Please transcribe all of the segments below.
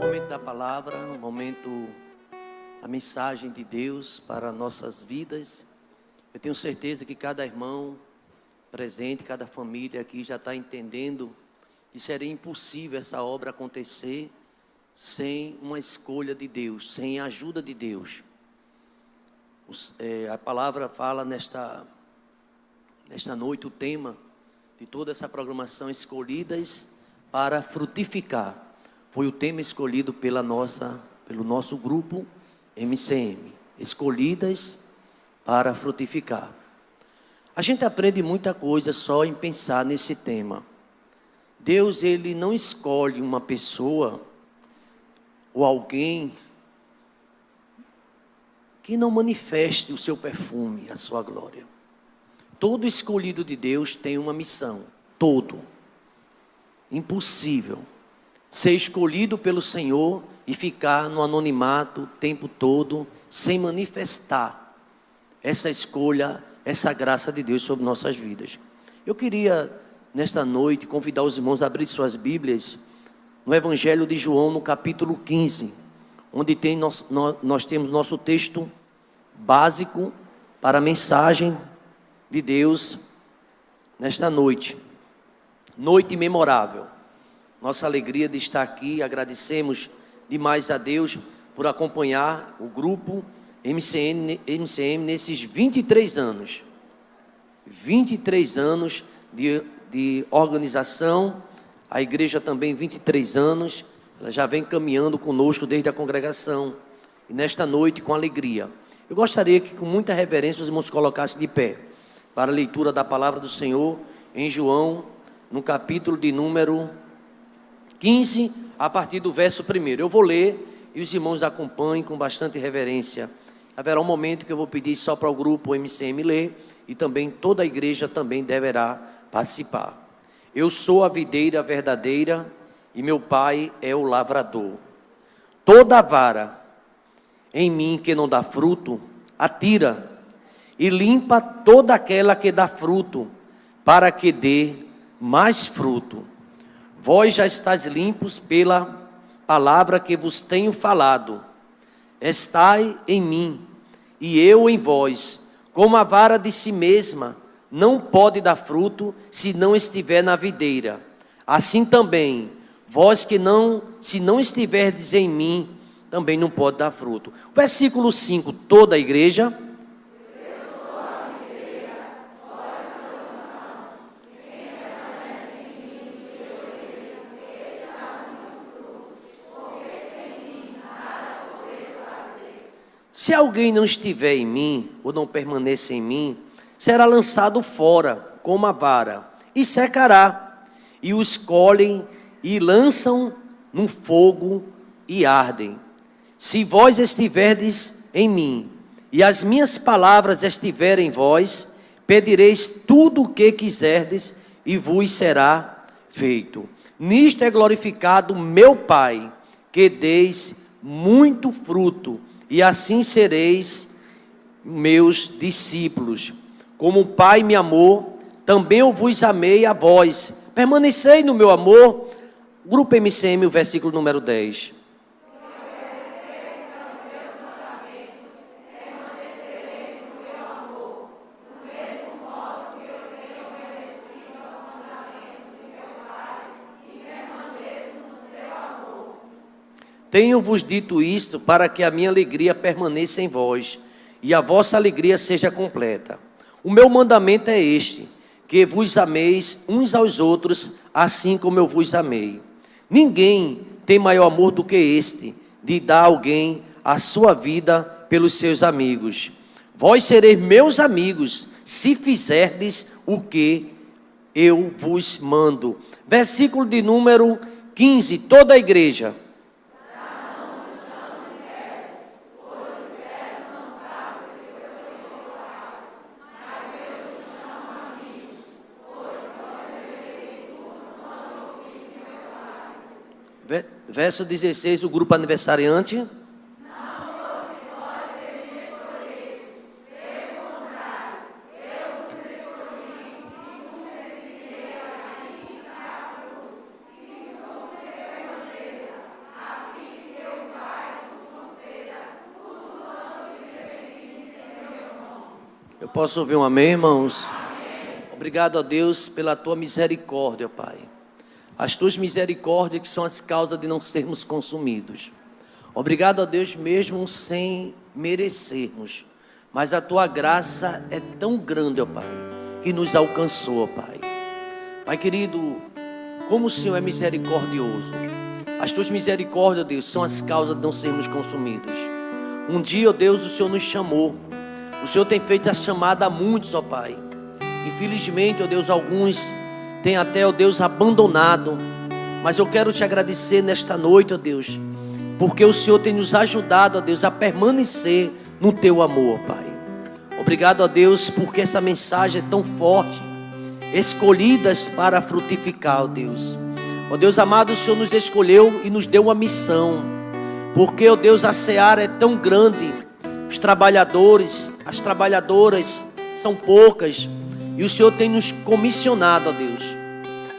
momento da palavra, o momento da mensagem de Deus para nossas vidas. Eu tenho certeza que cada irmão presente, cada família aqui já está entendendo que seria impossível essa obra acontecer sem uma escolha de Deus, sem a ajuda de Deus. A palavra fala nesta noite o tema de toda essa programação, escolhidas para frutificar. Foi o tema escolhido pelo nosso grupo MCM, escolhidas para frutificar. A gente aprende muita coisa só em pensar nesse tema. Deus, Ele não escolhe uma pessoa ou alguém que não manifeste o seu perfume, a sua glória. Todo escolhido de Deus tem uma missão, todo. Impossível ser escolhido pelo Senhor e ficar no anonimato o tempo todo, sem manifestar essa escolha, essa graça de Deus sobre nossas vidas. Eu queria, nesta noite, convidar os irmãos a abrir suas Bíblias no Evangelho de João, no capítulo 15, onde nós temos nosso texto básico para a mensagem de Deus nesta noite. Noite memorável. Nossa alegria de estar aqui, agradecemos demais a Deus por acompanhar o grupo MCM nesses 23 anos. 23 anos de organização, a igreja também 23 anos, ela já vem caminhando conosco desde a congregação. E nesta noite, com alegria, eu gostaria que com muita reverência os irmãos colocassem de pé para a leitura da palavra do Senhor em João, no capítulo de número 15, a partir do verso 1. Eu vou ler e os irmãos acompanhem com bastante reverência. Haverá um momento que eu vou pedir só para o grupo MCM ler e também toda a igreja também deverá participar. Eu sou a videira verdadeira e meu pai é o lavrador. Toda vara em mim que não dá fruto, atira e limpa toda aquela que dá fruto, para que dê mais fruto. Vós já estáis limpos pela palavra que vos tenho falado. Estai em mim, e eu em vós. Como a vara de si mesma não pode dar fruto, se não estiver na videira. Assim também, vós se não estiverdes em mim, também não pode dar fruto. Versículo 5, toda a igreja. Se alguém não estiver em mim, ou não permanecer em mim, será lançado fora, como a vara, e secará. E os colhem e lançam no fogo e ardem. Se vós estiverdes em mim, e as minhas palavras estiverem em vós, pedireis tudo o que quiserdes, e vos será feito. Nisto é glorificado meu Pai, que deis muito fruto, e assim sereis meus discípulos. Como o Pai me amou, também eu vos amei a vós. Permanecei no meu amor. Grupo MCM, o versículo número 10. Tenho-vos dito isto para que a minha alegria permaneça em vós e a vossa alegria seja completa. O meu mandamento é este, que vos ameis uns aos outros, assim como eu vos amei. Ninguém tem maior amor do que este, de dar a alguém a sua vida pelos seus amigos. Vós sereis meus amigos, se fizerdes o que eu vos mando. Versículo de número 15, toda a igreja. Verso 16, o grupo aniversariante. Eu posso ouvir um amém, irmãos? Obrigado a Deus pela tua misericórdia, Pai. As tuas misericórdias que são as causas de não sermos consumidos. Obrigado a Deus mesmo sem merecermos. Mas a tua graça é tão grande, ó Pai, que nos alcançou, ó Pai. Pai querido, como o Senhor é misericordioso. As tuas misericórdias, ó Deus, são as causas de não sermos consumidos. Um dia, ó Deus, o Senhor nos chamou. O Senhor tem feito a chamada a muitos, ó Pai. Infelizmente, ó Deus, alguns têm até, ó Deus, abandonado. Mas eu quero te agradecer nesta noite, ó Deus, porque o Senhor tem nos ajudado, ó Deus, a permanecer no teu amor, Pai. Obrigado, ó Deus, porque essa mensagem é tão forte. Escolhidas para frutificar, ó Deus. Ó Deus amado, o Senhor nos escolheu e nos deu uma missão. Porque, ó Deus, a seara é tão grande. Os trabalhadores, as trabalhadoras são poucas. E o Senhor tem nos comissionado, ó Deus.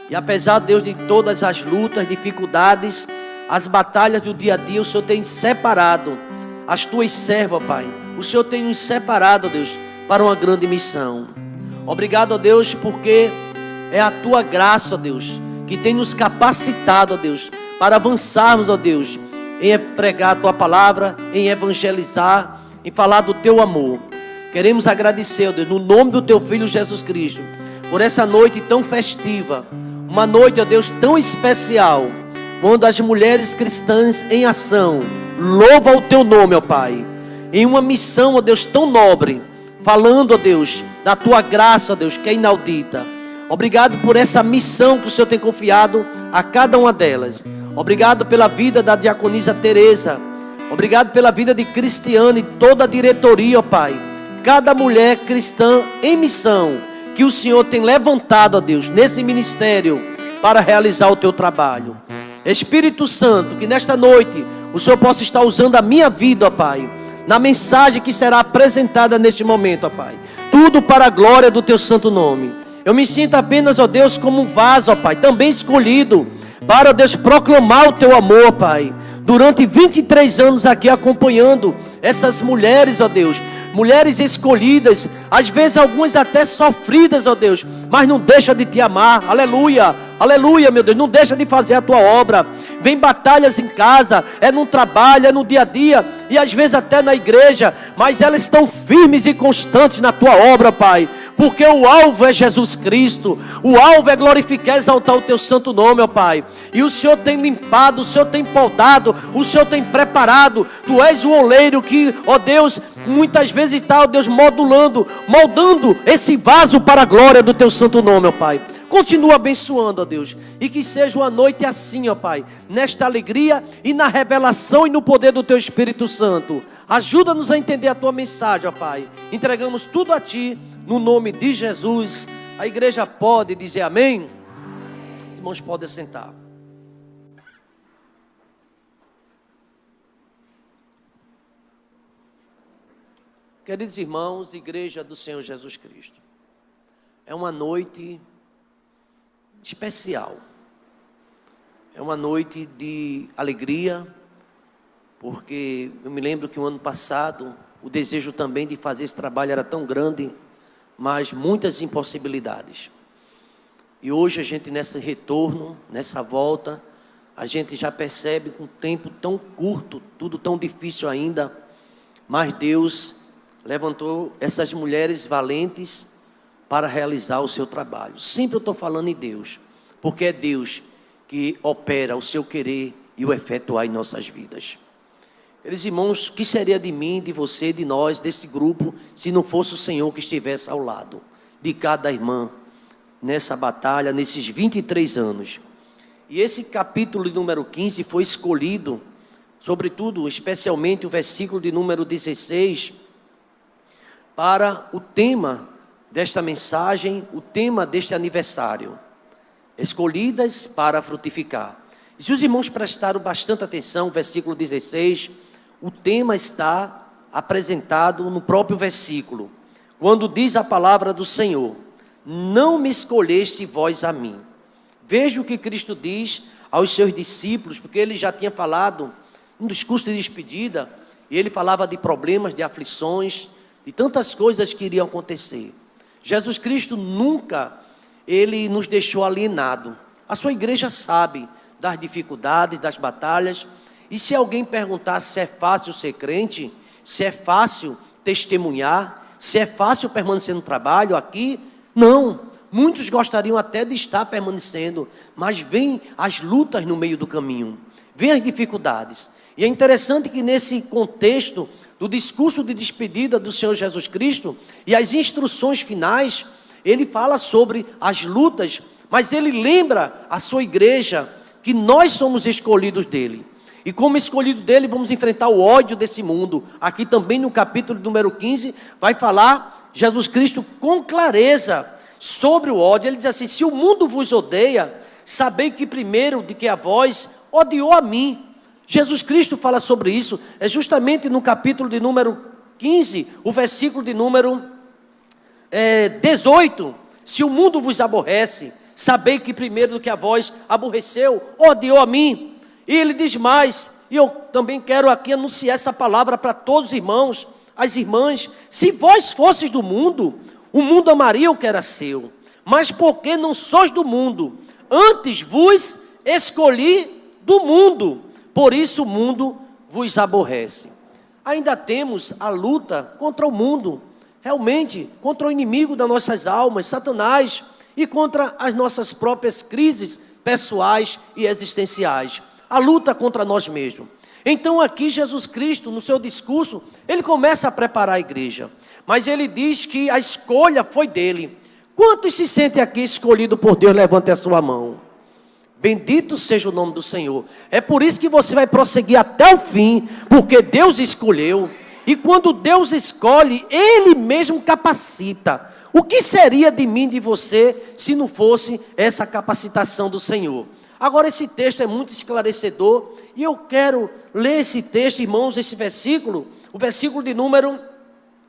E apesar, Deus, de todas as lutas, dificuldades, as batalhas do dia a dia, o Senhor tem separado as tuas servas, Pai. O Senhor tem nos separado, ó Deus, para uma grande missão. Obrigado, ó Deus, porque é a tua graça, ó Deus, que tem nos capacitado, ó Deus, para avançarmos, ó Deus, em pregar a tua palavra, em evangelizar, em falar do teu amor. Queremos agradecer, ó Deus, no nome do teu Filho Jesus Cristo, por essa noite tão festiva, uma noite, ó Deus, tão especial, quando as mulheres cristãs em ação louvam o teu nome, ó Pai, em uma missão, ó Deus, tão nobre, falando, ó Deus, da tua graça, ó Deus, que é inaudita. Obrigado por essa missão que o Senhor tem confiado a cada uma delas. Obrigado pela vida da diaconisa Teresa. Obrigado pela vida de Cristiane e toda a diretoria, ó Pai. Cada mulher cristã em missão que o Senhor tem levantado, ó Deus, nesse ministério para realizar o teu trabalho. Espírito Santo, que nesta noite o Senhor possa estar usando a minha vida, ó Pai, na mensagem que será apresentada neste momento, ó Pai. Tudo para a glória do teu santo nome. Eu me sinto apenas, ó Deus, como um vaso, ó Pai, também escolhido para, ó Deus, proclamar o teu amor, ó Pai. Durante 23 anos aqui acompanhando essas mulheres, ó Deus, mulheres escolhidas, às vezes algumas até sofridas, ó Deus, mas não deixa de te amar. Aleluia, aleluia, meu Deus, não deixa de fazer a tua obra. Vem batalhas em casa, é no trabalho, é no dia a dia, e às vezes até na igreja, mas elas estão firmes e constantes na tua obra, Pai. Porque o alvo é Jesus Cristo. O alvo é glorificar e exaltar o teu santo nome, ó Pai. E o Senhor tem limpado, o Senhor tem podado, o Senhor tem preparado. Tu és o oleiro que, ó Deus, muitas vezes está, ó Deus, moldando esse vaso para a glória do teu santo nome, ó Pai. Continua abençoando, ó Deus. E que seja uma noite assim, ó Pai, nesta alegria e na revelação e no poder do teu Espírito Santo. Ajuda-nos a entender a tua mensagem, ó Pai. Entregamos tudo a ti, no nome de Jesus. A igreja pode dizer amém? Os irmãos podem sentar. Queridos irmãos, igreja do Senhor Jesus Cristo, é uma noite especial. É uma noite de alegria, porque eu me lembro que o ano passado o desejo também de fazer esse trabalho era tão grande, mas muitas impossibilidades. E hoje a gente, nesse retorno, nessa volta, a gente já percebe com um tempo tão curto, tudo tão difícil ainda, mas Deus levantou essas mulheres valentes para realizar o seu trabalho. Sempre eu estou falando em Deus, porque é Deus que opera o seu querer e o efetuar em nossas vidas. Queridos irmãos, o que seria de mim, de você, de nós, desse grupo, se não fosse o Senhor que estivesse ao lado de cada irmã nessa batalha, nesses 23 anos. E esse capítulo de número 15 foi escolhido, sobretudo, especialmente o versículo de número 16, para o tema desta mensagem, o tema deste aniversário: escolhidas para frutificar. E se os irmãos prestaram bastante atenção, versículo 16, o tema está apresentado no próprio versículo, quando diz a palavra do Senhor: não me escolheste vós a mim. Veja o que Cristo diz aos seus discípulos, porque ele já tinha falado um discurso de despedida, e ele falava de problemas, de aflições, de tantas coisas que iriam acontecer. Jesus Cristo nunca, ele nos deixou alienado. A sua igreja sabe das dificuldades, das batalhas. E se alguém perguntar se é fácil ser crente, se é fácil testemunhar, se é fácil permanecer no trabalho aqui, não. Muitos gostariam até de estar permanecendo, mas vem as lutas no meio do caminho, vem as dificuldades. E é interessante que nesse contexto do discurso de despedida do Senhor Jesus Cristo e as instruções finais, ele fala sobre as lutas, mas ele lembra a sua igreja que nós somos escolhidos dele. E como escolhido dele, vamos enfrentar o ódio desse mundo. Aqui também no capítulo número 15, vai falar Jesus Cristo com clareza sobre o ódio. Ele diz assim: se o mundo vos odeia, sabei que primeiro de que a vós odiou a mim. Jesus Cristo fala sobre isso, é justamente no capítulo de número 15, o versículo de número 18. Se o mundo vos aborrece, sabei que primeiro do que a vós aborreceu, odiou a mim. E ele diz mais, e eu também quero aqui anunciar essa palavra para todos os irmãos, as irmãs: se vós fosseis do mundo, o mundo amaria o que era seu, mas porque não sois do mundo, antes vos escolhi do mundo, por isso o mundo vos aborrece. Ainda temos a luta contra o mundo, realmente, contra o inimigo das nossas almas, Satanás, e contra as nossas próprias crises pessoais e existenciais. A luta contra nós mesmos. Então aqui Jesus Cristo, no seu discurso, ele começa a preparar a igreja. Mas ele diz que a escolha foi dele. Quantos se sentem aqui escolhidos por Deus? Levante a sua mão. Bendito seja o nome do Senhor. É por isso que você vai prosseguir até o fim, porque Deus escolheu. E quando Deus escolhe, Ele mesmo capacita. O que seria de mim, de você, se não fosse essa capacitação do Senhor? Agora esse texto é muito esclarecedor, e eu quero ler esse texto, irmãos, esse versículo, o versículo de número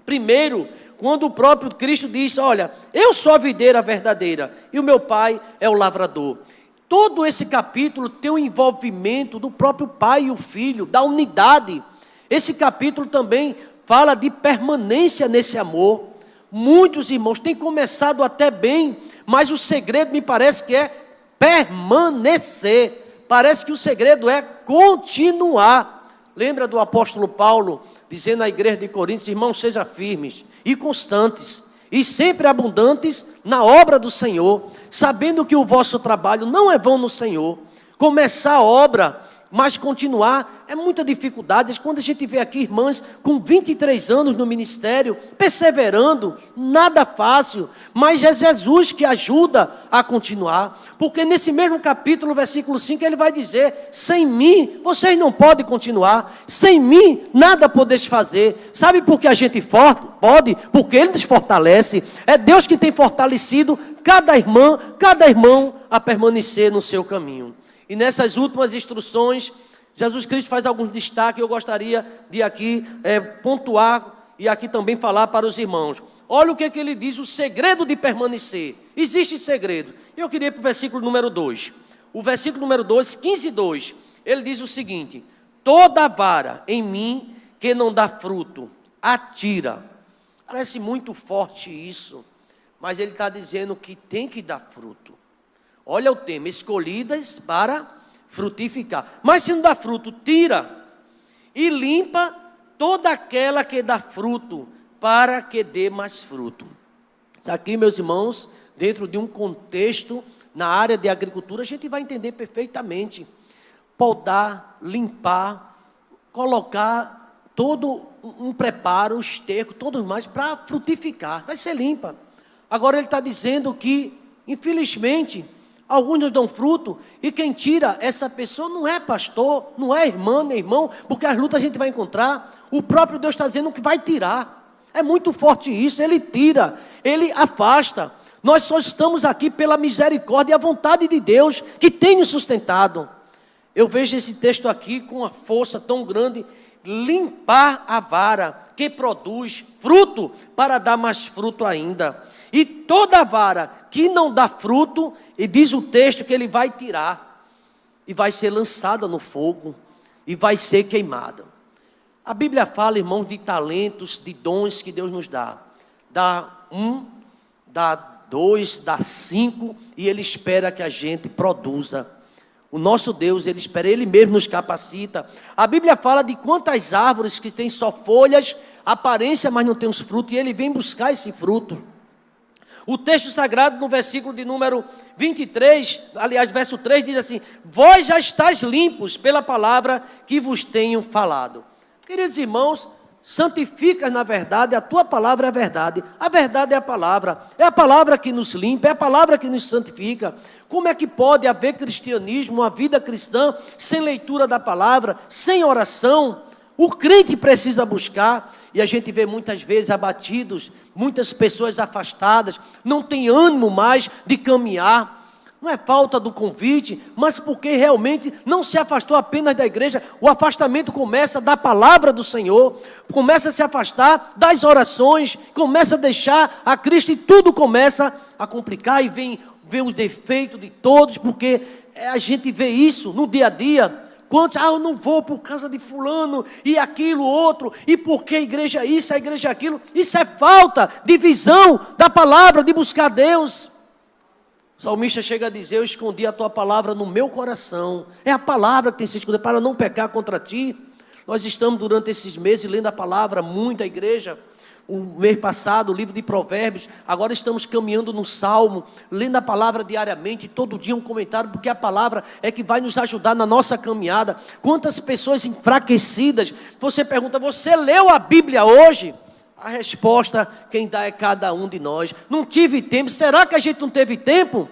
1, quando o próprio Cristo diz: olha, eu sou a videira verdadeira, e o meu Pai é o lavrador. Todo esse capítulo tem o envolvimento do próprio Pai e o Filho, da unidade. Esse capítulo também fala de permanência nesse amor. Muitos irmãos têm começado até bem, mas o segredo me parece que é permanecer. Parece que o segredo é continuar. Lembra do apóstolo Paulo dizendo à igreja de Coríntios: irmãos, sejam firmes e constantes, e sempre abundantes na obra do Senhor, sabendo que o vosso trabalho não é vão no Senhor. Começar a obra, mas continuar, é muita dificuldade. Quando a gente vê aqui irmãs com 23 anos no ministério, perseverando, nada fácil, mas é Jesus que ajuda a continuar, porque nesse mesmo capítulo, versículo 5, ele vai dizer: sem mim, vocês não podem continuar, sem mim, nada podeis fazer. Sabe por que a gente pode? Porque Ele nos fortalece. É Deus que tem fortalecido cada irmã, cada irmão a permanecer no seu caminho. E nessas últimas instruções, Jesus Cristo faz alguns destaques. Eu gostaria de aqui pontuar e aqui também falar para os irmãos. Olha o que ele diz, o segredo de permanecer. Existe segredo. Eu queria ir para o versículo número 2. O versículo número 2, 15:2. Ele diz o seguinte: toda vara em mim que não dá fruto, atira. Parece muito forte isso, mas ele está dizendo que tem que dar fruto. Olha o tema: escolhidas para frutificar. Mas se não dá fruto, tira e limpa toda aquela que dá fruto, para que dê mais fruto. Aqui, meus irmãos, dentro de um contexto na área de agricultura, a gente vai entender perfeitamente. Podar, limpar, colocar todo um preparo, esterco, tudo mais para frutificar, vai ser limpa. Agora ele está dizendo que, infelizmente, alguns não dão fruto, e quem tira essa pessoa não é pastor, não é irmã, nem irmão, porque as lutas a gente vai encontrar. O próprio Deus está dizendo que vai tirar. É muito forte isso. Ele tira, Ele afasta. Nós só estamos aqui pela misericórdia e a vontade de Deus que tem nos sustentado. Eu vejo esse texto aqui com uma força tão grande: limpar a vara que produz fruto, para dar mais fruto ainda. E toda vara que não dá fruto, e diz o texto que ele vai tirar, e vai ser lançada no fogo, e vai ser queimada. A Bíblia fala, irmãos, de talentos, de dons que Deus nos dá. Dá 1, dá 2, dá 5, e Ele espera que a gente produza. O nosso Deus, Ele espera, Ele mesmo nos capacita. A Bíblia fala de quantas árvores que têm só folhas, aparência, mas não tem os frutos, e Ele vem buscar esse fruto. O texto sagrado, no versículo de número 23, aliás, verso 3, diz assim: vós já estáis limpos pela palavra que vos tenho falado. Queridos irmãos, santificas na verdade, a tua palavra é a verdade é a palavra que nos limpa, é a palavra que nos santifica. Como é que pode haver cristianismo, uma vida cristã, sem leitura da palavra, sem oração? O crente precisa buscar, e a gente vê muitas vezes abatidos, muitas pessoas afastadas, não tem ânimo mais de caminhar. Não é falta do convite, mas porque realmente não se afastou apenas da igreja. O afastamento começa da palavra do Senhor, começa a se afastar das orações, começa a deixar a Cristo, e tudo começa a complicar, e vem os defeitos de todos, porque a gente vê isso no dia a dia. Quantos, eu não vou por causa de fulano, e aquilo, outro, e porque a igreja isso, a igreja aquilo. Isso é falta de visão da palavra, de buscar Deus. O salmista chega a dizer: eu escondi a tua palavra no meu coração. É a palavra que tem sido escondida para não pecar contra ti. Nós estamos durante esses meses lendo a palavra muito, a igreja. O mês passado, o livro de Provérbios. Agora estamos caminhando no Salmo, lendo a palavra diariamente, todo dia um comentário, porque a palavra é que vai nos ajudar na nossa caminhada. Quantas pessoas enfraquecidas. Você pergunta: você leu a Bíblia hoje? A resposta, quem dá é cada um de nós. Não tive tempo. Será que a gente não teve tempo?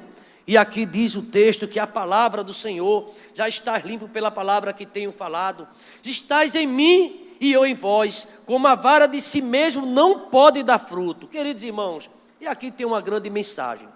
E aqui diz o texto que a palavra do Senhor, já está limpo pela palavra que tenho falado. Estais em mim e eu em vós, como a vara de si mesmo não pode dar fruto. Queridos irmãos, e aqui tem uma grande mensagem.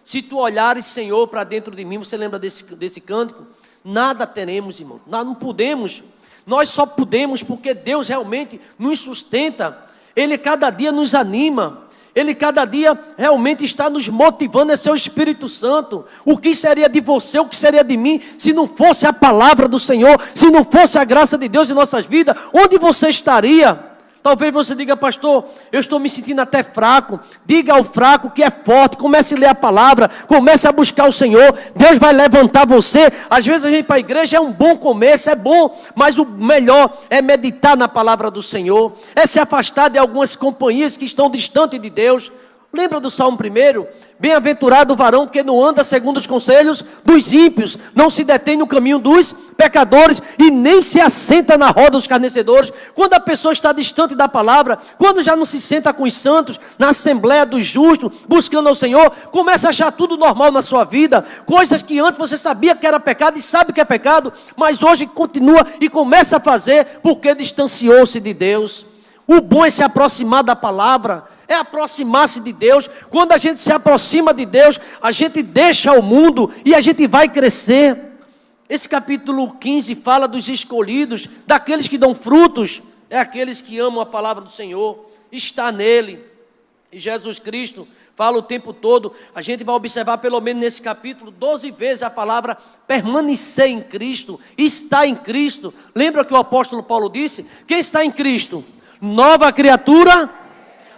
Se tu olhares, Senhor, para dentro de mim, você lembra desse cântico? Nada teremos, irmão. Nós não podemos. Nós só podemos porque Deus realmente nos sustenta. Ele cada dia nos anima. Ele cada dia realmente está nos motivando. É seu Espírito Santo. O que seria de você, o que seria de mim, se não fosse a palavra do Senhor, se não fosse a graça de Deus em nossas vidas? Onde você estaria? Talvez você diga: pastor, eu estou me sentindo até fraco. Diga ao fraco que é forte. Comece a ler a palavra, comece a buscar o Senhor. Deus vai levantar você. Às vezes a gente para a igreja é um bom começo, é bom, mas o melhor é meditar na palavra do Senhor, é se afastar de algumas companhias que estão distantes de Deus. Lembra do Salmo 1? Bem-aventurado o varão que não anda segundo os conselhos dos ímpios, não se detém no caminho dos pecadores e nem se assenta na roda dos escarnecedores. Quando a pessoa está distante da palavra, quando já não se senta com os santos, na assembleia dos justos, buscando ao Senhor, começa a achar tudo normal na sua vida, coisas que antes você sabia que era pecado e sabe que é pecado, mas hoje continua e começa a fazer porque distanciou-se de Deus. O bom é se aproximar da palavra, é aproximar-se de Deus. Quando a gente se aproxima de Deus, a gente deixa o mundo e a gente vai crescer. Esse capítulo 15 fala dos escolhidos, daqueles que dão frutos, é aqueles que amam a palavra do Senhor, está nele. E Jesus Cristo fala o tempo todo, a gente vai observar pelo menos nesse capítulo 12 vezes a palavra permanecer em Cristo, estar em Cristo. Lembra que o apóstolo Paulo disse? Quem está em Cristo? Nova criatura,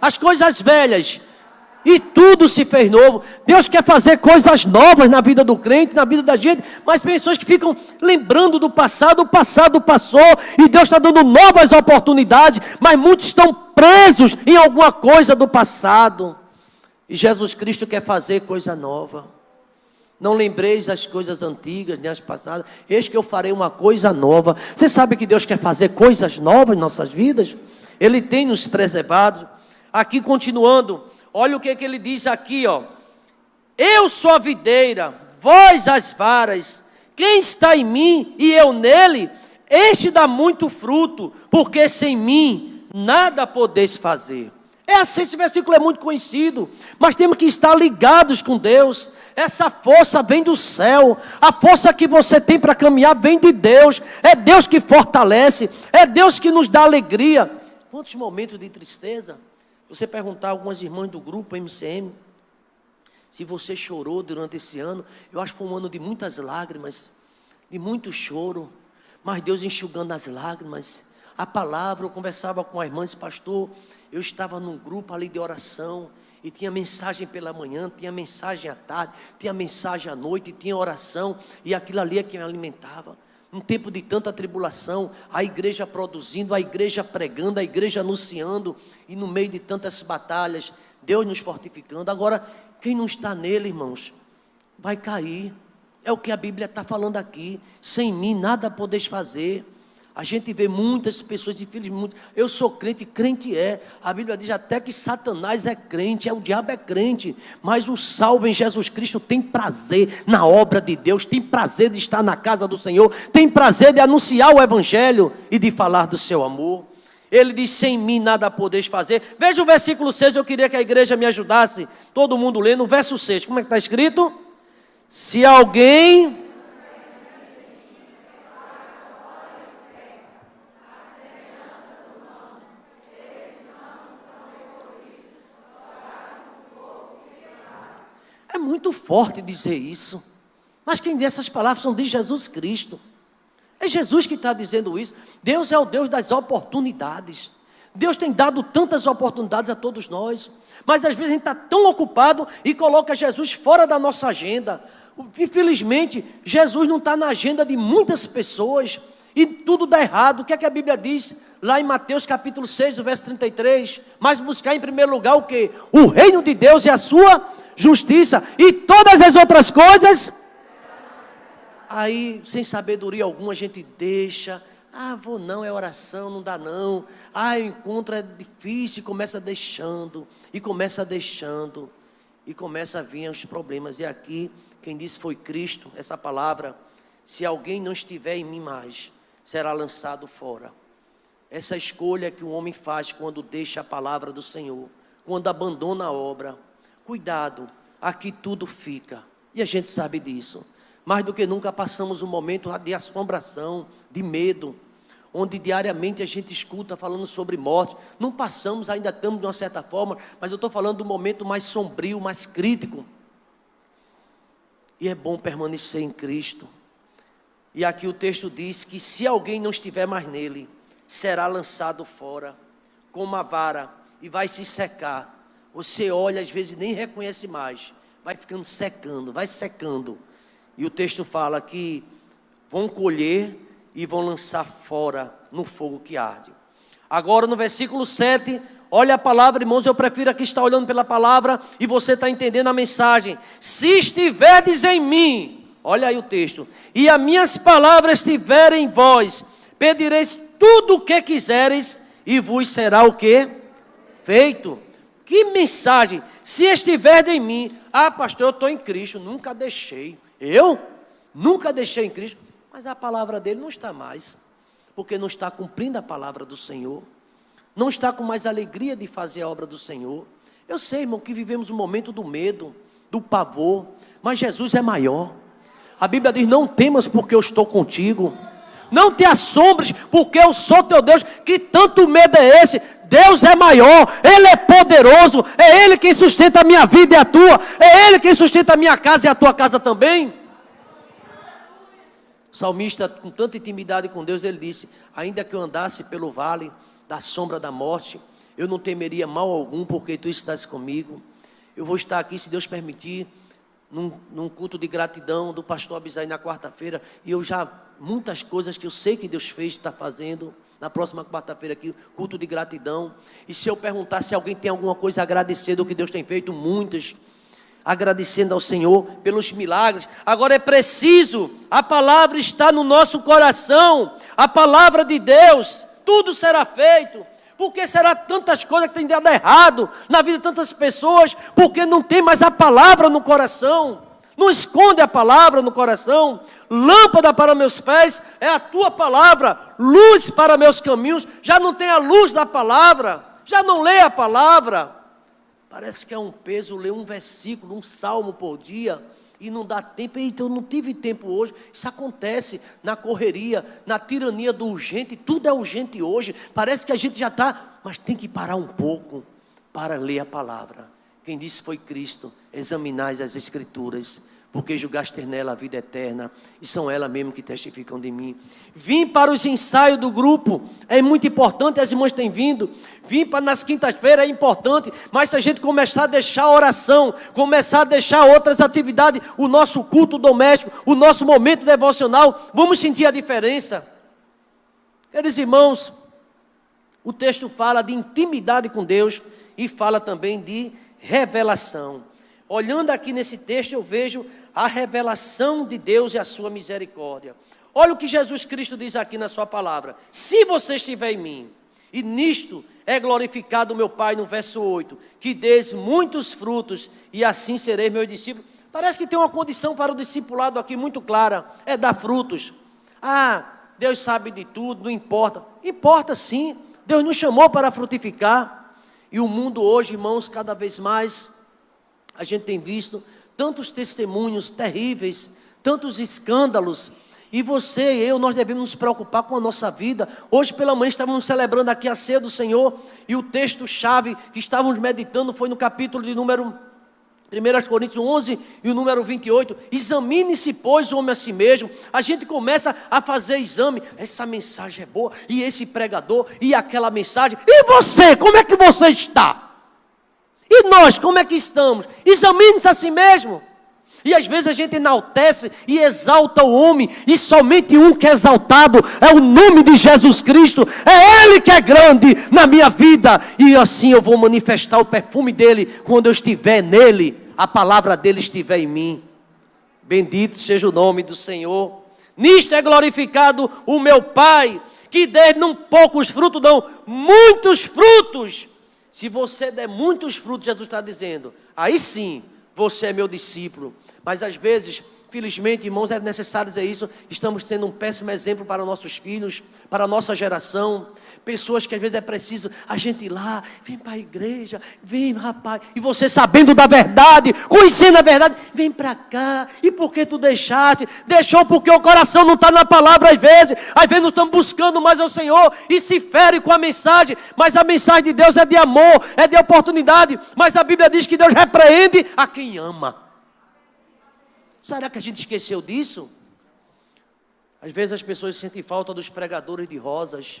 as coisas velhas, e tudo se fez novo. Deus quer fazer coisas novas na vida do crente, na vida da gente, mas pessoas que ficam lembrando do passado, o passado passou, e Deus está dando novas oportunidades, mas muitos estão presos em alguma coisa do passado, e Jesus Cristo quer fazer coisa nova. Não lembreis as coisas antigas, nem as passadas, eis que eu farei uma coisa nova. Você sabe que Deus quer fazer coisas novas em nossas vidas? Ele tem nos preservado. Aqui continuando, olha o que ele diz aqui, ó. Eu sou a videira, vós as varas. Quem está em mim e eu nele, este dá muito fruto, porque sem mim nada podeis fazer. É assim, esse versículo é muito conhecido, mas temos que estar ligados com Deus. Essa força vem do céu, a força que você tem para caminhar vem de Deus. É Deus que fortalece, é Deus que nos dá alegria. Quantos momentos de tristeza? Você perguntar a algumas irmãs do grupo MCM, se você chorou durante esse ano, eu acho que foi um ano de muitas lágrimas, de muito choro, mas Deus enxugando as lágrimas. a palavra. Eu conversava com a irmã e disse: pastor, eu estava num grupo ali de oração, e tinha mensagem pela manhã, tinha mensagem à tarde, tinha mensagem à noite, tinha oração, e aquilo ali é que me alimentava. Um tempo de tanta tribulação, a igreja produzindo, a igreja pregando, a igreja anunciando, e no meio de tantas batalhas, Deus nos fortificando. Agora, quem não está nele, irmãos, vai cair. É o que a Bíblia está falando aqui. Sem mim nada podeis fazer. A gente vê muitas pessoas, infelizmente, eu sou crente, crente é. A Bíblia diz até que Satanás é crente, o diabo é crente. Mas o salvo em Jesus Cristo tem prazer na obra de Deus, tem prazer de estar na casa do Senhor, tem prazer de anunciar o Evangelho e de falar do seu amor. Ele diz: sem mim nada podeis fazer. Veja o versículo 6, eu queria que a igreja me ajudasse. Todo mundo lê no verso 6, como é que está escrito? Se alguém... É muito forte dizer isso, mas quem diz essas palavras são de Jesus Cristo. É Jesus que está dizendo isso. Deus é o Deus das oportunidades. Deus tem dado tantas oportunidades a todos nós, mas às vezes a gente está tão ocupado e coloca Jesus fora da nossa agenda. Infelizmente, Jesus não está na agenda de muitas pessoas e tudo dá errado. O que é que a Bíblia diz? Lá em Mateus capítulo 6, o verso 33, mas buscar em primeiro lugar o quê? O reino de Deus e a sua justiça, e todas as outras coisas. Aí, sem sabedoria alguma, a gente deixa. Vou não, é oração, não dá não. O encontro é difícil, e começa deixando, e começa deixando, e começa a vir os problemas. E aqui, quem disse foi Cristo, essa palavra: se alguém não estiver em mim mais, será lançado fora. Essa escolha que o homem faz quando deixa a palavra do Senhor, quando abandona a obra. Cuidado, aqui tudo fica, e a gente sabe disso. Mais do que nunca passamos um momento de assombração, de medo, onde diariamente a gente escuta falando sobre morte. Não passamos, ainda estamos de uma certa forma, mas eu estou falando do momento mais sombrio, mais crítico. E é bom permanecer em Cristo. E aqui o texto diz que se alguém não estiver mais nele, será lançado fora, como a vara, e vai se secar. Você olha, às vezes nem reconhece mais, vai ficando secando, vai secando. E o texto fala que vão colher e vão lançar fora no fogo que arde. Agora no versículo 7, olha a palavra, irmãos, eu prefiro aqui estar olhando pela palavra e você está entendendo a mensagem. Se estiverdes em mim, olha aí o texto, e as minhas palavras estiverem em vós, pedireis tudo o que quisereis e vos será o que? Feito. Que mensagem? Se estiver em mim, pastor, eu estou em Cristo, nunca deixei. Eu nunca deixei em Cristo, mas a palavra dele não está mais, porque não está cumprindo a palavra do Senhor, não está com mais alegria de fazer a obra do Senhor. Eu sei, irmão, que vivemos um momento do medo, do pavor, mas Jesus é maior. A Bíblia diz: não temas, porque eu estou contigo. Não te assombres, porque eu sou teu Deus. Que tanto medo é esse? Deus é maior, Ele é poderoso, é Ele quem sustenta a minha vida e a tua, é Ele quem sustenta a minha casa e a tua casa também. O salmista, com tanta intimidade com Deus, ele disse: ainda que eu andasse pelo vale da sombra da morte, eu não temeria mal algum, porque tu estás comigo. Eu vou estar aqui, se Deus permitir, num culto de gratidão do pastor Abisai na quarta-feira, e muitas coisas que eu sei que Deus fez, está fazendo, na próxima quarta-feira aqui, culto de gratidão. E se eu perguntar se alguém tem alguma coisa a agradecer do que Deus tem feito, muitas, agradecendo ao Senhor pelos milagres. Agora é preciso, a palavra está no nosso coração, a palavra de Deus, tudo será feito. Porque será tantas coisas que tem dado errado na vida de tantas pessoas, porque não tem mais a palavra no coração, não esconde a palavra no coração. Lâmpada para meus pés é a tua palavra, luz para meus caminhos. Já não tem a luz da palavra, já não lê a palavra. Parece que é um peso ler um versículo, um salmo por dia, e não dá tempo. Então eu não tive tempo hoje. Isso acontece na correria, na tirania do urgente. Tudo é urgente hoje. Parece que a gente já está, mas tem que parar um pouco para ler a palavra. Quem disse foi Cristo: examinais as Escrituras, porque julgaste nela a vida eterna, e são elas mesmo que testificam de mim. Vim para os ensaios do grupo, é muito importante, as irmãs têm vindo. Vim para nas quintas-feiras, é importante, mas se a gente começar a deixar a oração, começar a deixar outras atividades, o nosso culto doméstico, o nosso momento devocional, vamos sentir a diferença. Queridos irmãos, o texto fala de intimidade com Deus e fala também de revelação. Olhando aqui nesse texto, eu vejo a revelação de Deus e a sua misericórdia. Olha o que Jesus Cristo diz aqui na sua palavra: se você estiver em mim, e nisto é glorificado o meu Pai, no verso 8, que dês muitos frutos, e assim sereis meus discípulos. Parece que tem uma condição para o discipulado aqui muito clara, é dar frutos. Deus sabe de tudo, não importa. Importa sim, Deus nos chamou para frutificar. E o mundo hoje, irmãos, cada vez mais, a gente tem visto tantos testemunhos terríveis, tantos escândalos, e você e eu, nós devemos nos preocupar com a nossa vida. Hoje pela manhã estávamos celebrando aqui a ceia do Senhor, e o texto-chave que estávamos meditando foi no capítulo de número 1 Coríntios 11 e o número 28, examine-se, pois, o homem a si mesmo. A gente começa a fazer exame, essa mensagem é boa, e esse pregador, e aquela mensagem, e você, como é que você está? E nós, como é que estamos? Examine-se a si mesmo. E às vezes a gente enaltece e exalta o homem, e somente um que é exaltado é o nome de Jesus Cristo. É Ele que é grande na minha vida, e assim eu vou manifestar o perfume dEle quando eu estiver nele, a palavra dEle estiver em mim. Bendito seja o nome do Senhor. Nisto é glorificado o meu Pai, que dê não poucos frutos, não, muitos frutos. Se você der muitos frutos, Jesus está dizendo, aí sim, você é meu discípulo. Mas às vezes, felizmente, irmãos, é necessário dizer isso, estamos sendo um péssimo exemplo para nossos filhos, para a nossa geração. Pessoas que às vezes é preciso a gente ir lá, vem para a igreja, vem rapaz, e você sabendo da verdade, conhecendo a verdade, vem para cá. E por que tu deixaste? Deixou porque o coração não está na palavra às vezes nós estamos buscando mais ao Senhor e se fere com a mensagem, mas a mensagem de Deus é de amor, é de oportunidade, mas a Bíblia diz que Deus repreende a quem ama. Será que a gente esqueceu disso? Às vezes as pessoas sentem falta dos pregadores de rosas.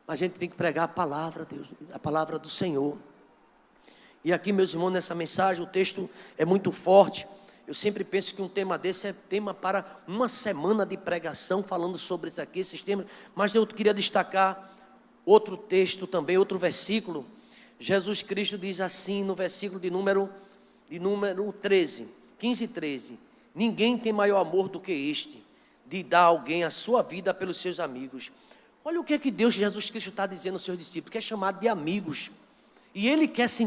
A gente tem que pregar a palavra, Deus, a palavra do Senhor. E aqui, meus irmãos, nessa mensagem, o texto é muito forte. Eu sempre penso que um tema desse é tema para uma semana de pregação, falando sobre isso aqui, esses temas. Mas eu queria destacar outro texto também, outro versículo. Jesus Cristo diz assim, no versículo de número 13, 15 e 13. Ninguém tem maior amor do que este, de dar a alguém a sua vida pelos seus amigos. Olha o que é que Deus, Jesus Cristo está dizendo aos seus discípulos, que é chamado de amigos. E Ele quer essa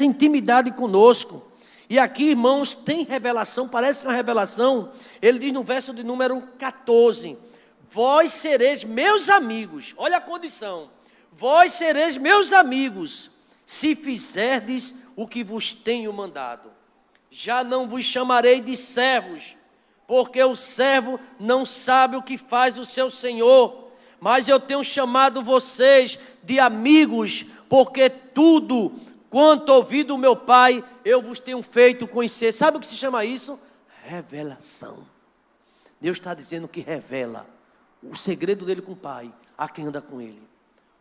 intimidade conosco. E aqui, irmãos, tem revelação, parece que é uma revelação. Ele diz no verso de número 14, vós sereis meus amigos, olha a condição, vós sereis meus amigos, se fizerdes o que vos tenho mandado. Já não vos chamarei de servos, porque o servo não sabe o que faz o seu senhor, mas eu tenho chamado vocês de amigos, porque tudo quanto ouvi do meu Pai, eu vos tenho feito conhecer. Sabe o que se chama isso? Revelação. Deus está dizendo que revela o segredo dele com o Pai, a quem anda com ele.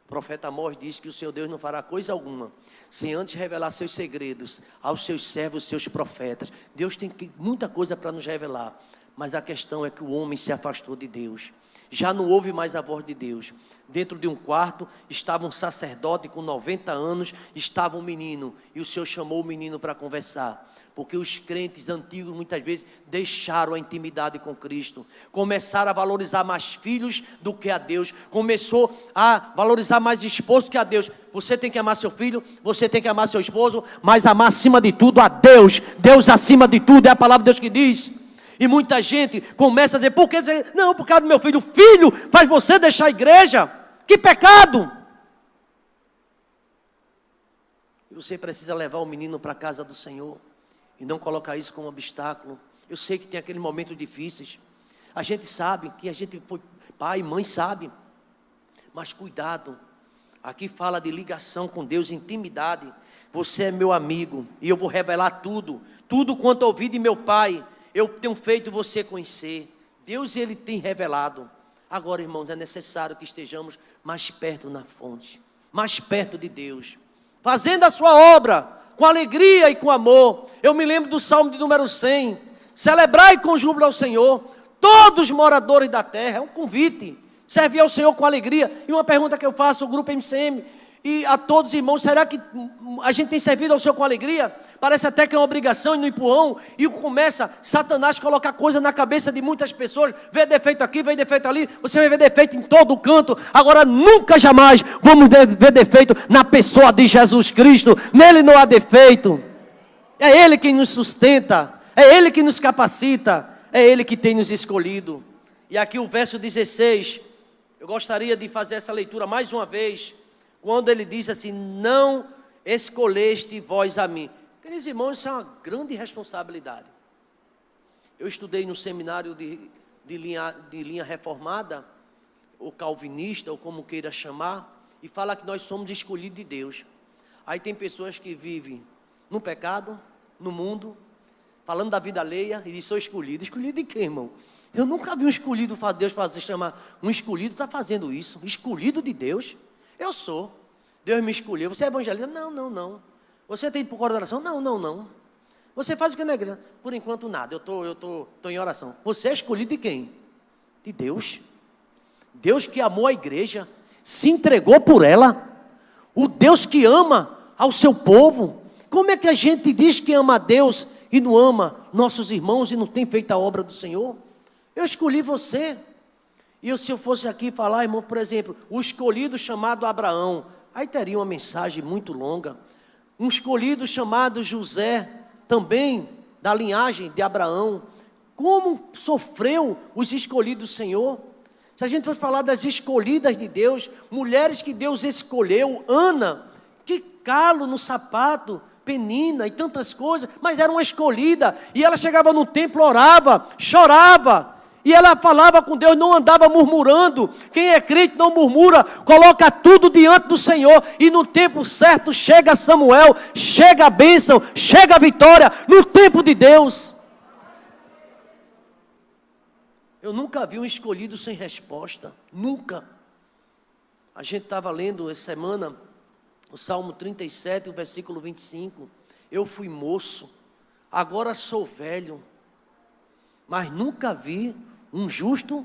O profeta Amós diz que o Senhor Deus não fará coisa alguma sem antes revelar seus segredos aos seus servos, seus profetas. Deus tem muita coisa para nos revelar, mas a questão é que o homem se afastou de Deus. Já não ouve mais a voz de Deus. Dentro de um quarto estava um sacerdote com 90 anos, estava um menino, e o Senhor chamou o menino para conversar. Porque os crentes antigos muitas vezes deixaram a intimidade com Cristo, começaram a valorizar mais filhos do que a Deus, começou a valorizar mais esposo do que a Deus. Você tem que amar seu filho, você tem que amar seu esposo, mas amar acima de tudo a Deus. Deus acima de tudo, é a palavra de Deus que diz. E muita gente começa a dizer, por que? Não, por causa do meu filho. O filho faz você deixar a igreja. Que pecado! E você precisa levar o menino para a casa do Senhor e não colocar isso como obstáculo. Eu sei que tem aqueles momentos difíceis. A gente sabe que a gente foi pai, mãe sabe. Mas cuidado. Aqui fala de ligação com Deus, intimidade. Você é meu amigo e eu vou revelar tudo. Tudo quanto ouvi de meu Pai, eu tenho feito você conhecer. Deus, Ele tem revelado. Agora, irmãos, é necessário que estejamos mais perto na fonte, mais perto de Deus, fazendo a sua obra com alegria e com amor. Eu me lembro do Salmo de número 100. Celebrai com júbilo ao Senhor, todos os moradores da terra. É um convite. Servir ao Senhor com alegria. E uma pergunta que eu faço ao grupo MCM e a todos os irmãos: será que a gente tem servido ao Senhor com alegria? Parece até que é uma obrigação e no empurrão. E começa Satanás a colocar coisa na cabeça de muitas pessoas. Vê defeito aqui, vê defeito ali. Você vai ver defeito em todo canto. Agora nunca jamais vamos ver defeito na pessoa de Jesus Cristo. Nele não há defeito. É Ele quem nos sustenta. É Ele que nos capacita. É Ele que tem nos escolhido. E aqui o verso 16. Eu gostaria de fazer essa leitura mais uma vez. Quando ele diz assim: não escolheste vós a mim. Queridos irmãos, isso é uma grande responsabilidade. Eu estudei no seminário de linha reformada, ou calvinista, ou como queira chamar, e fala que nós somos escolhidos de Deus. Aí tem pessoas que vivem no pecado, no mundo, falando da vida alheia, e diz: sou escolhido. Escolhido de quem, irmão? Eu nunca vi um escolhido, Deus chamar um escolhido, está fazendo isso. Escolhido de Deus? Eu sou. Deus me escolheu. Você é evangelista? Não. Você tem por oração? Não. Você faz o que na igreja? Por enquanto nada, eu tô em oração. Você é escolhido de quem? De Deus. Deus que amou a igreja, se entregou por ela. O Deus que ama ao seu povo. Como é que a gente diz que ama a Deus e não ama nossos irmãos e não tem feito a obra do Senhor? Eu escolhi você. E se eu fosse aqui falar, irmão, por exemplo, o escolhido chamado Abraão, aí teria uma mensagem muito longa. Um escolhido chamado José, também da linhagem de Abraão. Como sofreu os escolhidos do Senhor? Se a gente for falar das escolhidas de Deus, mulheres que Deus escolheu, Ana, que calo no sapato, Penina e tantas coisas, mas era uma escolhida. E ela chegava no templo, orava, chorava. E ela falava com Deus, não andava murmurando. Quem é crente não murmura, coloca tudo diante do Senhor. E no tempo certo chega Samuel, chega a bênção, chega a vitória, no tempo de Deus. Eu nunca vi um escolhido sem resposta, nunca. A gente estava lendo essa semana o Salmo 37, o versículo 25. Eu fui moço, agora sou velho, mas nunca vi um justo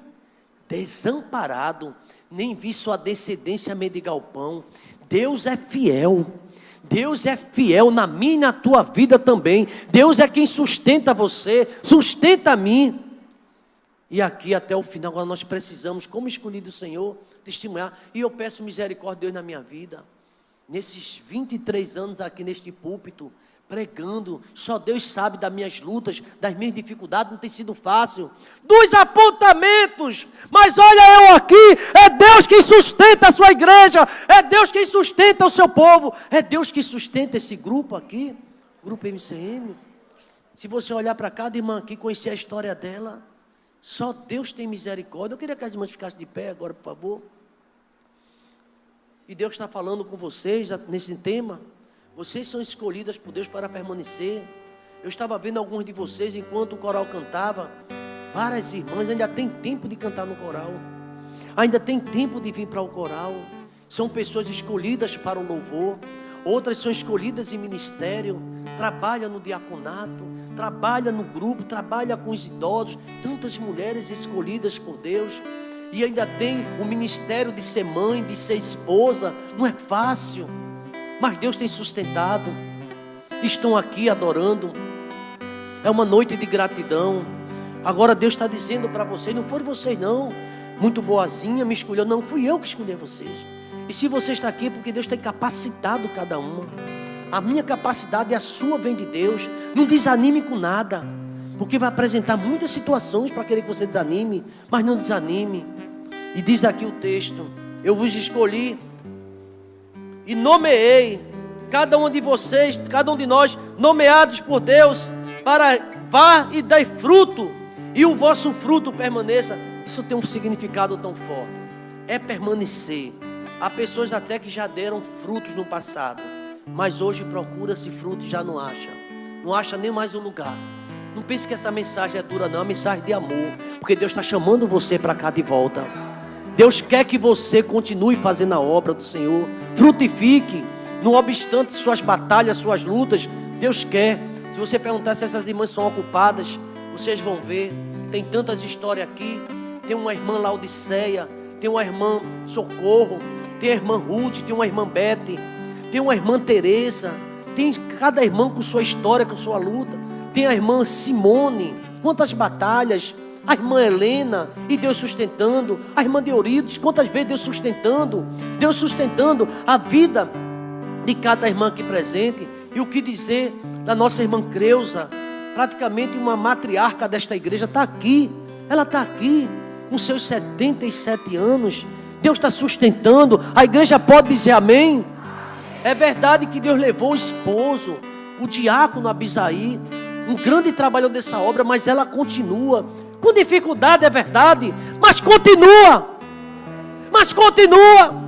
desamparado, nem vi sua descendência mendigar o pão. Deus é fiel. Deus é fiel na minha e na tua vida também. Deus é quem sustenta você, sustenta a mim. E aqui até o final, agora nós precisamos, como escolhido do Senhor, testemunhar. E eu peço misericórdia de Deus na minha vida. Nesses 23 anos aqui neste púlpito, pregando, só Deus sabe das minhas lutas, das minhas dificuldades, não tem sido fácil, dos apontamentos, mas olha eu aqui, é Deus que sustenta a sua igreja, é Deus que sustenta o seu povo, é Deus que sustenta esse grupo aqui, grupo MCM. Se você olhar para cada irmã aqui, conhecer a história dela, só Deus tem misericórdia. Eu queria que as irmãs ficassem de pé agora, por favor. E Deus está falando com vocês nesse tema. Vocês são escolhidas por Deus para permanecer. Eu estava vendo alguns de vocês enquanto o coral cantava. Várias irmãs ainda tem tempo de cantar no coral. Ainda tem tempo de vir para o coral. São pessoas escolhidas para o louvor. Outras são escolhidas em ministério. Trabalha no diaconato. Trabalha no grupo. Trabalha com os idosos. Tantas mulheres escolhidas por Deus. E ainda tem o ministério de ser mãe, de ser esposa. Não é fácil. Mas Deus tem sustentado. Estão aqui adorando. É uma noite de gratidão. Agora Deus está dizendo para vocês: não foram vocês não, muito boazinha, me escolheu. Não, fui eu que escolhi vocês. E se você está aqui, é porque Deus tem capacitado cada uma. A minha capacidade e a sua vem de Deus. Não desanime com nada, porque vai apresentar muitas situações para querer que você desanime. Mas não desanime. E diz aqui o texto: eu vos escolhi e nomeei cada um de vocês, cada um de nós, nomeados por Deus, para vá e dai fruto, e o vosso fruto permaneça. Isso tem um significado tão forte. É permanecer, Há pessoas até que já deram frutos no passado, mas hoje procura-se frutos e já não acha. Não acha nem mais o lugar. Não pense que essa mensagem é dura não, é uma mensagem de amor. Porque Deus está chamando você para cá de volta. Deus quer que você continue fazendo a obra do Senhor. Frutifique, não obstante suas batalhas, suas lutas. Deus quer. Se você perguntar se essas irmãs são ocupadas, vocês vão ver. Tem tantas histórias aqui. Tem uma irmã Laodiceia, tem uma irmã Socorro, tem a irmã Ruth, tem uma irmã Bete, tem uma irmã Teresa, tem cada irmã com sua história, com sua luta. Tem a irmã Simone, quantas batalhas. A irmã Helena, e Deus sustentando. A irmã de Eurides, quantas vezes Deus sustentando. Deus sustentando a vida de cada irmã aqui presente. E o que dizer da nossa irmã Creuza, praticamente uma matriarca desta igreja, está aqui. Ela está aqui, com seus 77 anos. Deus está sustentando. A igreja pode dizer amém? É verdade que Deus levou o esposo, o diácono Abisaí, um grande trabalhador dessa obra, mas ela continua. Com dificuldade, é verdade, mas continua. Mas continua.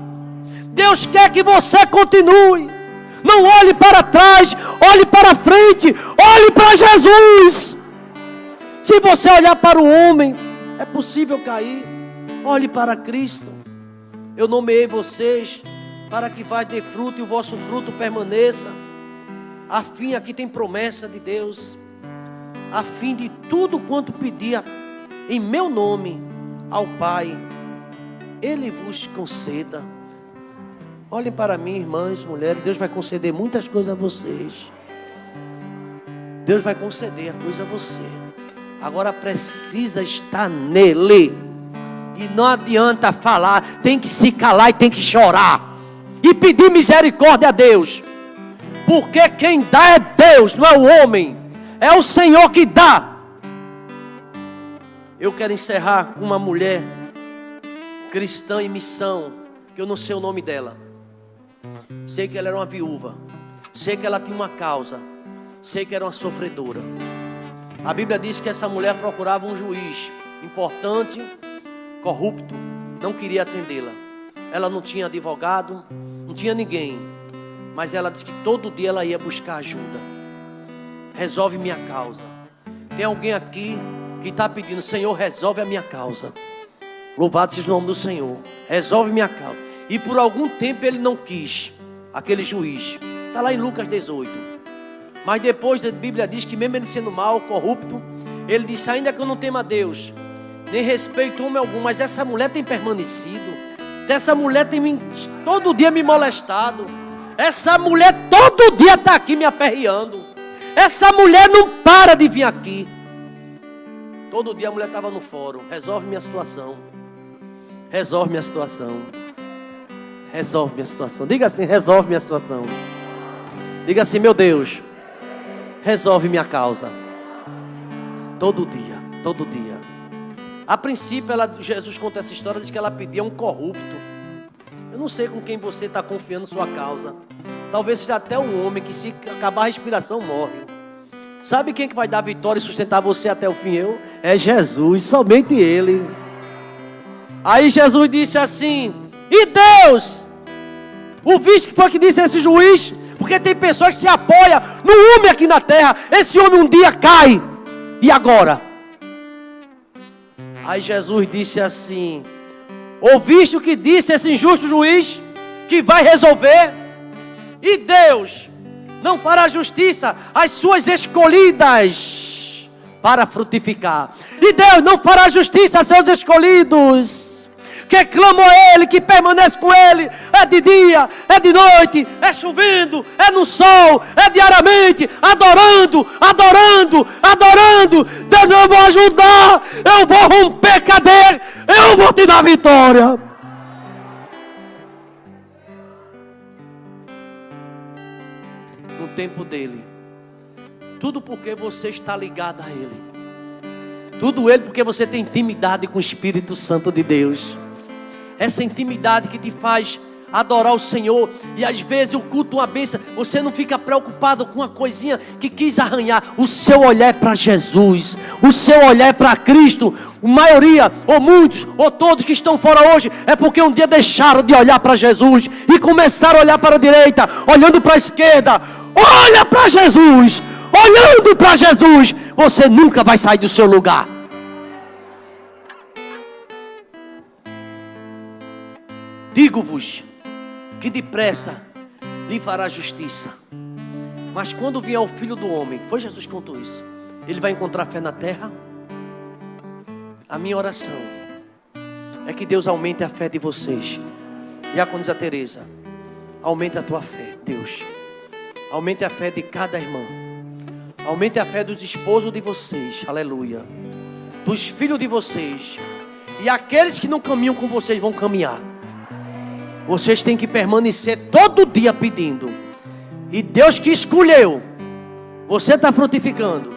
Deus quer que você continue. Não olhe para trás, olhe para frente, olhe para Jesus. Se você olhar para o homem, é possível cair. Olhe para Cristo. Eu nomeei vocês para que vá ter fruto e o vosso fruto permaneça. A fim, aqui tem promessa de Deus, a fim de tudo quanto pedir em meu nome ao Pai, Ele vos conceda. Olhem para mim, irmãs, mulheres. Deus vai conceder muitas coisas a vocês. Deus vai conceder a coisa a você. Agora precisa estar nele. E não adianta falar, tem que se calar e tem que chorar e pedir misericórdia a Deus. Porque quem dá é Deus, não é o homem. É o Senhor que dá. Eu quero encerrar com uma mulher cristã em missão, que eu não sei o nome dela. Sei que ela era uma viúva. Sei que ela tinha uma causa. Sei que era uma sofredora. A Bíblia diz que essa mulher procurava um juiz importante, corrupto, não queria atendê-la. Ela não tinha advogado, não tinha ninguém. Mas ela disse que todo dia ela ia buscar ajuda. Resolve minha causa. Tem alguém aqui que está pedindo: Senhor, resolve a minha causa. Louvado seja o nome do Senhor. Resolve minha causa. E por algum tempo ele não quis, aquele juiz. Está lá em Lucas 18. Mas depois a Bíblia diz que mesmo ele sendo mau, corrupto, ele disse: ainda que eu não tema a Deus, nem respeito homem algum, mas essa mulher tem permanecido. Essa mulher tem todo dia me molestado. Essa mulher todo dia está aqui me aperreando. Essa mulher não para de vir aqui. Todo dia a mulher estava no fórum: resolve minha situação. Resolve minha situação. Resolve minha situação. Diga assim: resolve minha situação. Diga assim: meu Deus, resolve minha causa. Todo dia, todo dia. A princípio, Jesus conta essa história, diz que ela pedia um corrupto. Eu não sei com quem você está confiando sua causa. Talvez seja até um homem que, se acabar a respiração, morre. Sabe quem que vai dar vitória e sustentar você até o fim? É Jesus, somente Ele. Aí Jesus disse assim: e Deus? O vice que foi que disse esse juiz? Porque tem pessoas que se apoiam no homem aqui na terra. Esse homem um dia cai. E agora? Aí Jesus disse assim: ouviste o que disse esse injusto juiz? Que vai resolver? E Deus não fará justiça às suas escolhidas para frutificar. E Deus não fará justiça aos seus escolhidos, que clamam a Ele, que permanece com Ele. É de dia, é de noite, é chovendo, é no sol, é diariamente, adorando, adorando, adorando. Deus, eu vou ajudar, eu vou romper cadeia, eu vou te dar vitória. No tempo dele. Tudo porque você está ligado a Ele. Tudo Ele porque você tem intimidade com o Espírito Santo de Deus. Essa intimidade que te faz adorar o Senhor. E às vezes o culto é uma bênção. Você não fica preocupado com uma coisinha que quis arranhar. O seu olhar é para Jesus. O seu olhar é para Cristo. A maioria, ou muitos, ou todos que estão fora hoje, é porque um dia deixaram de olhar para Jesus e começaram a olhar para a direita, olhando para a esquerda. Olha para Jesus. Olhando para Jesus, você nunca vai sair do seu lugar. Digo-vos que depressa lhe fará justiça. Mas quando vier o Filho do Homem, foi Jesus que contou isso, ele vai encontrar fé na terra? A minha oração é que Deus aumente a fé de vocês. E como diz a Teresa, aumente a tua fé, Deus. Aumente a fé de cada irmão. Aumente a fé dos esposos de vocês, aleluia. Dos filhos de vocês. E aqueles que não caminham com vocês vão caminhar. Vocês têm que permanecer todo dia pedindo. E Deus que escolheu, você está frutificando.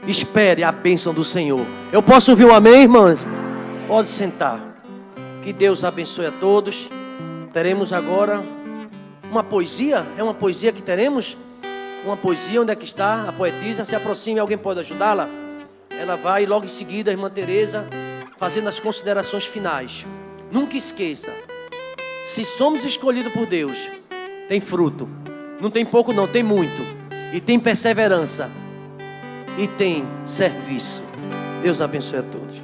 Espere a bênção do Senhor. Eu posso ouvir um amém, irmãs? Pode sentar. Que Deus abençoe a todos. Teremos agora uma poesia. É uma poesia que teremos? Uma poesia, onde é que está a poetisa? Se aproxime, alguém pode ajudá-la? Ela vai logo em seguida, a irmã Teresa, fazendo as considerações finais. Nunca esqueça, se somos escolhidos por Deus, tem fruto. Não tem pouco não, tem muito. E tem perseverança. E tem serviço. Deus abençoe a todos.